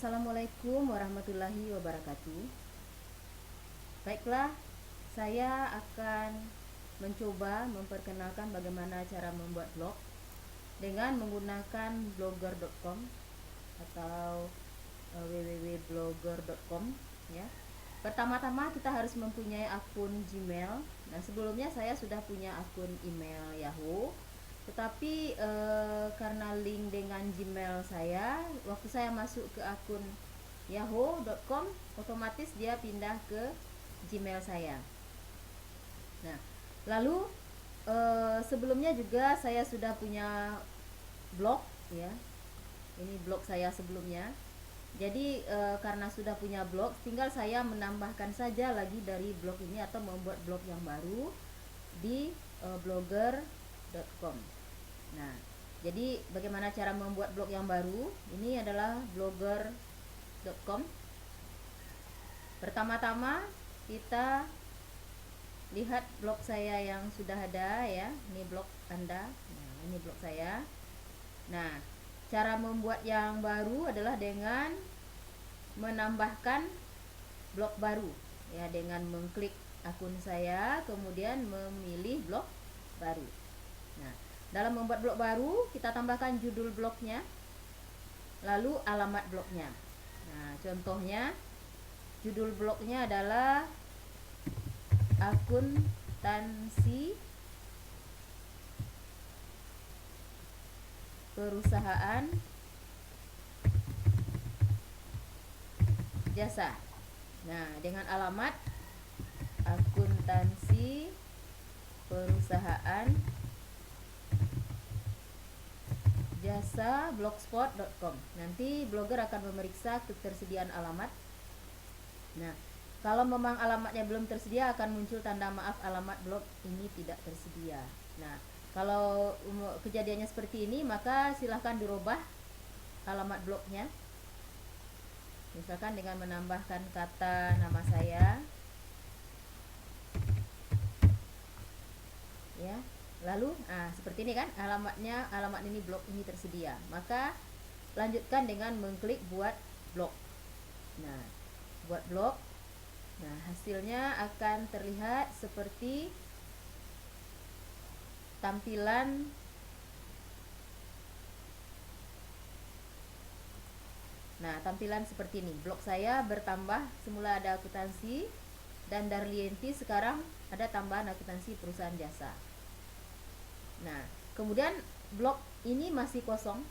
Assalamualaikum warahmatullahi wabarakatuh. Baiklah, saya akan mencoba memperkenalkan bagaimana cara membuat blog dengan menggunakan blogger.com atau www.blogger.com ya. Pertama-tama kita harus mempunyai akun Gmail. Nah, sebelumnya saya sudah punya akun email Yahoo. Tetapi karena link dengan Gmail saya, waktu saya masuk ke akun yahoo.com, otomatis dia pindah ke Gmail saya. Nah, lalu sebelumnya juga saya sudah punya blog ya. Ini blog saya sebelumnya. Jadi karena sudah punya blog, tinggal saya menambahkan saja lagi dari blog ini atau membuat blog yang baru di blogger.com. Nah, jadi bagaimana cara membuat blog yang baru? Ini adalah blogger.com. Pertama-tama kita lihat blog saya yang sudah ada ya. Ini blog Anda. Nah, ini blog saya. Nah, cara membuat yang baru adalah dengan menambahkan blog baru ya, dengan mengklik akun saya kemudian memilih blog baru. Nah, dalam membuat blog baru kita tambahkan judul blognya, lalu alamat blognya. Nah, contohnya judul blognya adalah akuntansi perusahaan jasa. Nah, dengan alamat akuntansi perusahaan jasa blogspot.com. Nanti blogger akan memeriksa ketersediaan alamat. Nah, kalau memang alamatnya belum tersedia akan muncul tanda maaf, alamat blog ini tidak tersedia. Nah, kalau kejadiannya seperti ini, maka silahkan dirubah alamat blognya. Misalkan dengan menambahkan kata nama saya ya. Lalu seperti ini kan, alamat ini blog ini tersedia. Maka lanjutkan dengan mengklik buat blog. Nah, buat blog. Nah, hasilnya akan terlihat seperti tampilan seperti ini. Blog saya bertambah, semula ada akuntansi dan Darlienti, sekarang ada tambahan akuntansi perusahaan jasa. Nah, kemudian blog ini masih kosong.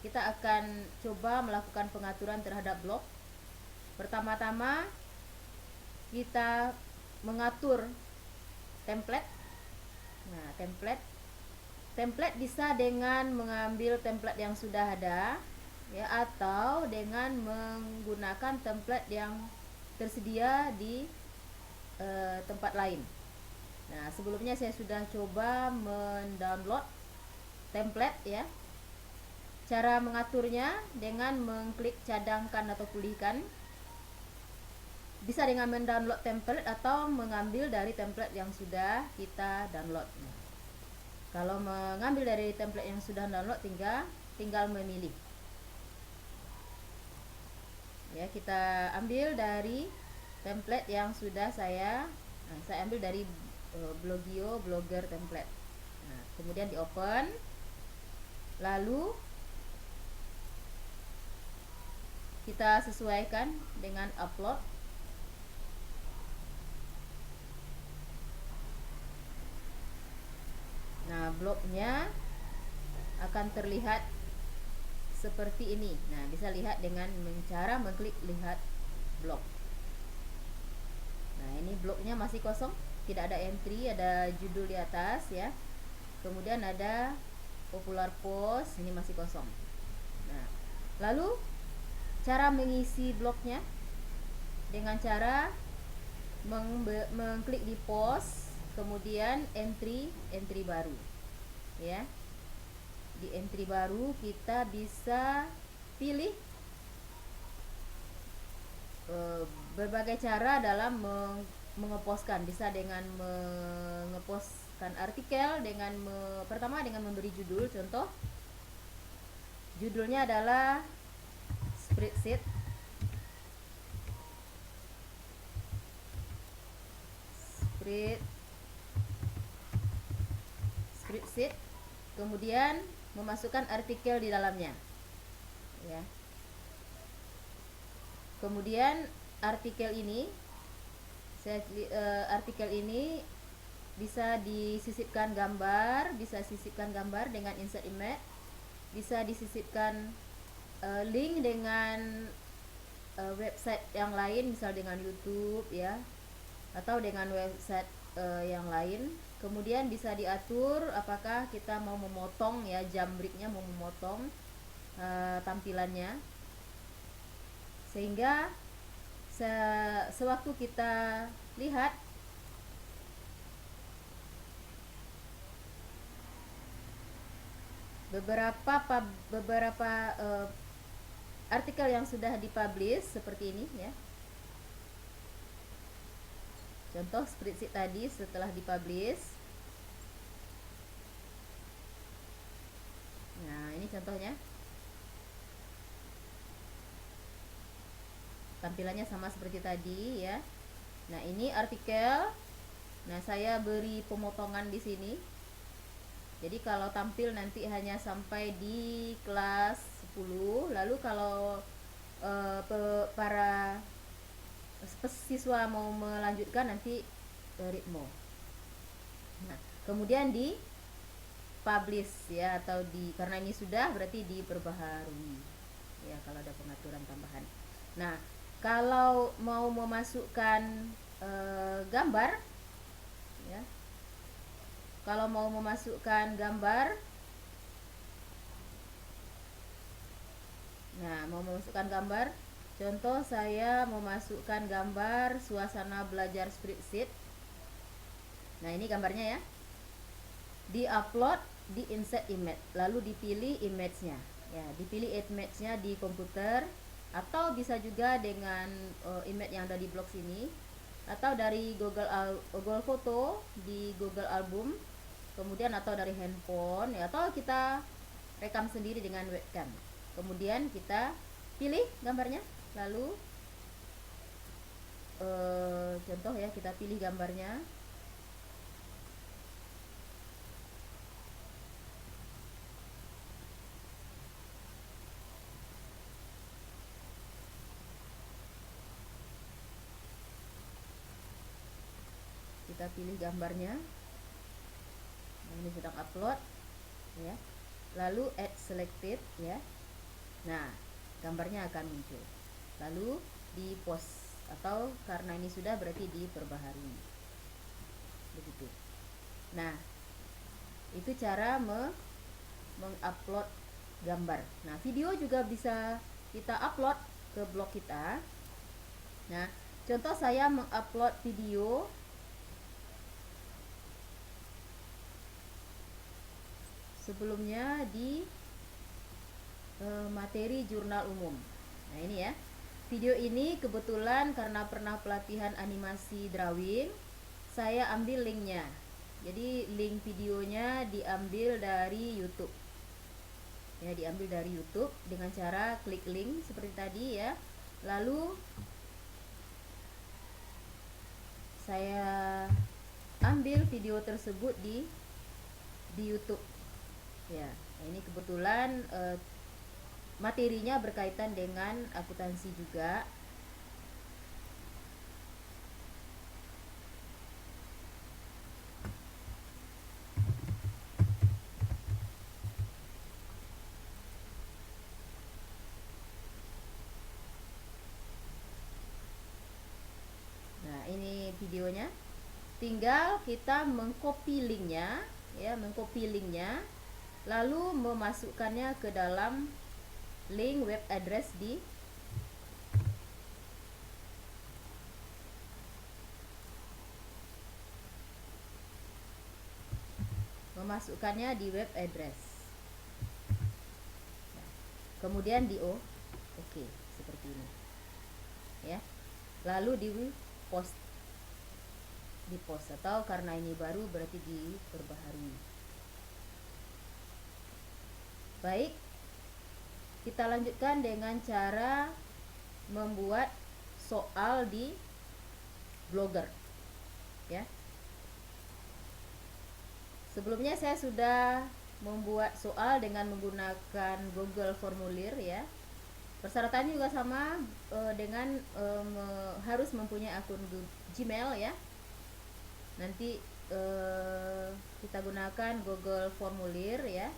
Kita akan coba melakukan pengaturan terhadap blog. Pertama-tama kita mengatur template. Nah, template bisa dengan mengambil template yang sudah ada ya, atau dengan menggunakan template yang tersedia di tempat lain. Nah, sebelumnya saya sudah coba mendownload template ya. Cara mengaturnya dengan mengklik cadangkan atau pulihkan. Bisa dengan mendownload template atau mengambil dari template yang sudah kita download. Nah, kalau mengambil dari template yang sudah download, tinggal memilih. Ya, kita ambil dari template yang sudah saya ambil dari Blogio Blogger template. Nah, kemudian di open, lalu kita sesuaikan dengan upload. Nah, blognya akan terlihat seperti ini. Nah, bisa lihat dengan cara mengklik lihat blog. Nah, ini blognya masih kosong, tidak ada entry, ada judul di atas ya. Kemudian ada popular post, ini masih kosong. Nah, lalu cara mengisi blognya dengan cara mengklik di post, kemudian entry baru ya. Di entry baru kita bisa pilih berbagai cara dalam mengepostkan. Bisa dengan mengepostkan artikel, dengan pertama dengan memberi judul. Contoh judulnya adalah spreadsheet. Spreadsheet. Kemudian memasukkan artikel di dalamnya. Ya. Kemudian artikel ini bisa disisipkan gambar, dengan insert image, bisa disisipkan link dengan website yang lain, misal dengan YouTube ya, atau dengan website yang lain. Kemudian bisa diatur apakah kita mau memotong ya, jam breaknya mau memotong tampilannya, sehingga sewaktu kita lihat beberapa artikel yang sudah dipublish seperti ini ya. Contoh spreadsheet tadi setelah dipublish. Nah, ini contohnya. Tampilannya sama seperti tadi ya. Nah, ini artikel. Nah, saya beri pemotongan di sini. Jadi kalau tampil nanti hanya sampai di kelas 10. Lalu kalau para siswa mau melanjutkan nanti ritmo. Nah, kemudian di publish ya, atau karena ini sudah berarti diperbaharui ya kalau ada pengaturan tambahan. Nah, kalau mau memasukkan gambar ya, kalau mau memasukkan gambar, contoh saya memasukkan gambar suasana belajar spreadsheet. Nah, ini gambarnya ya. Di-upload di insert image, lalu dipilih image-nya. Ya, dipilih image-nya di komputer, atau bisa juga dengan image yang ada di blog sini, atau dari Google Foto di Google Album, kemudian atau dari handphone ya, atau kita rekam sendiri dengan webcam. Kemudian kita pilih gambarnya, lalu contoh ya, kita pilih gambarnya. Kita pilih gambarnya. Nah, ini sedang upload ya. Lalu add selected ya. Nah, gambarnya akan muncul. Lalu di post, atau karena ini sudah berarti diperbaharui. Begitu. Nah, itu cara mengupload gambar. Nah, video juga bisa kita upload ke blog kita. Nah, contoh saya mengupload video sebelumnya di materi jurnal umum. Nah, ini ya. Video ini kebetulan karena pernah pelatihan animasi drawing, saya ambil linknya. Jadi link videonya diambil dari YouTube. Ya, diambil dari YouTube dengan cara klik link seperti tadi ya. Lalu saya ambil video tersebut di YouTube. Ya, ini kebetulan materinya berkaitan dengan akuntansi juga. Nah, ini videonya. Tinggal kita mengcopy linknya ya, lalu memasukkannya ke dalam link web address di web address. Nah, kemudian di oke, seperti ini ya. Lalu di post, atau karena ini baru berarti diperbaharui. Baik, kita lanjutkan dengan cara membuat soal di Blogger ya. Sebelumnya saya sudah membuat soal dengan menggunakan Google Formulir ya. Persyaratannya juga sama dengan harus mempunyai akun Gmail ya. Nanti kita gunakan Google Formulir ya.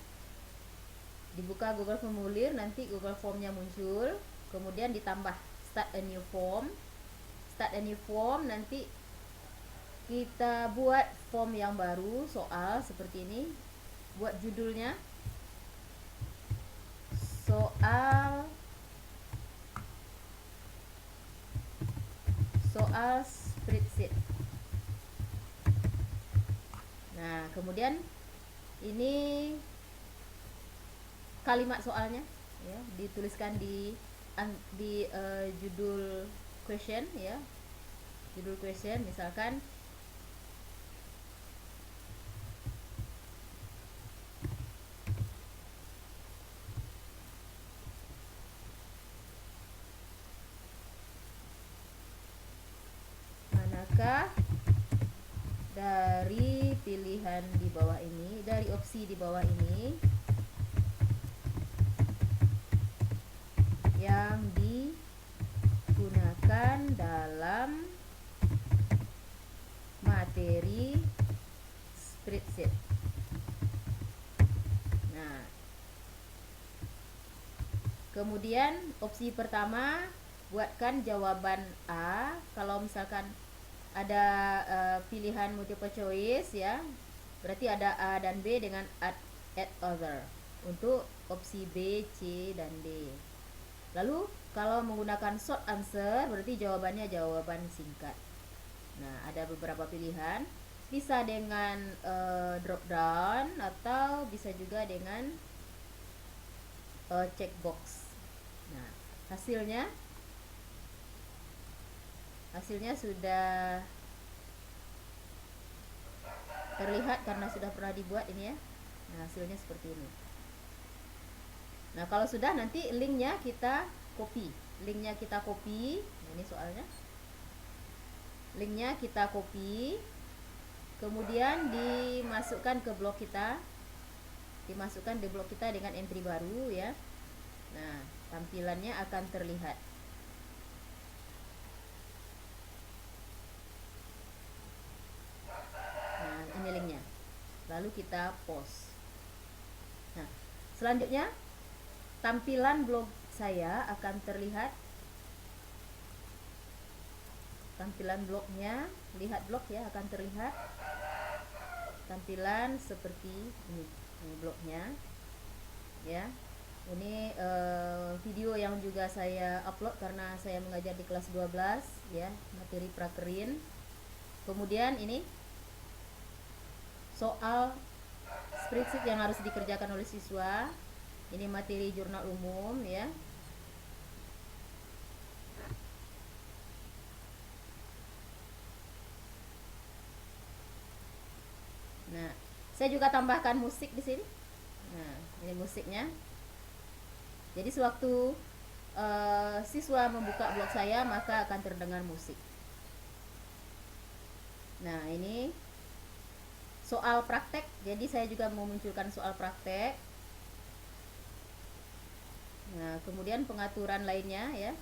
Dibuka Google Formulir, nanti Google Formnya muncul, kemudian ditambah Start a New Form. Start a New Form, nanti kita buat form yang baru, soal seperti ini. Buat judulnya soal spreadsheet. Nah, kemudian ini kalimat soalnya ya, dituliskan di judul question ya. Judul question misalkan manakah dari pilihan di bawah ini, dari opsi di bawah ini yang digunakan dalam materi spreadsheet. Nah, kemudian opsi pertama, buatkan jawaban A. Kalau misalkan ada pilihan multiple choice ya, berarti ada A dan B dengan add other untuk opsi B, C, dan D. Lalu kalau menggunakan short answer, berarti jawabannya jawaban singkat. Nah, ada beberapa pilihan, bisa dengan drop down atau bisa juga dengan checkbox. Nah, hasilnya sudah terlihat karena sudah pernah dibuat ini ya. Nah, hasilnya seperti ini. Nah, kalau sudah, nanti linknya kita copy. Nah, ini soalnya. Linknya kita copy, kemudian dimasukkan ke blog kita. Dimasukkan di blog kita dengan entry baru ya. Nah, tampilannya akan terlihat. Ini linknya, lalu kita post. Nah, selanjutnya tampilan blog saya akan terlihat. Tampilan blognya, lihat blog ya, akan terlihat tampilan seperti ini. Ini blognya ya. Ini video yang juga saya upload karena saya mengajar di kelas 12 ya, materi prakerin. Kemudian ini soal spreadsheet yang harus dikerjakan oleh siswa. Ini materi jurnal umum ya. Nah, saya juga tambahkan musik di sini. Nah, ini musiknya. Jadi sewaktu siswa membuka blog saya, maka akan terdengar musik. Nah, ini soal praktek, jadi saya juga memunculkan soal praktek. Nah, kemudian pengaturan lainnya ya.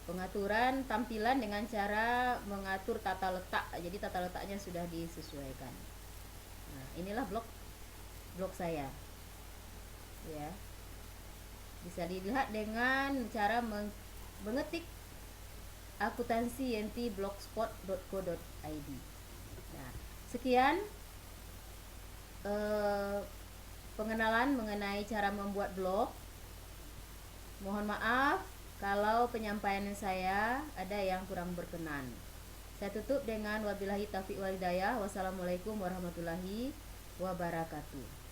Pengaturan tampilan dengan cara mengatur tata letak. Jadi tata letaknya sudah disesuaikan. Nah, inilah blog saya. Ya. Bisa dilihat dengan cara mengetik akuntansi.blogspot.co.id. Nah, sekian pengenalan mengenai cara membuat blog. Mohon maaf kalau penyampaian saya ada yang kurang berkenan. Saya tutup dengan wabillahi taufiq wal hidayah. Wassalamualaikum warahmatullahi wabarakatuh.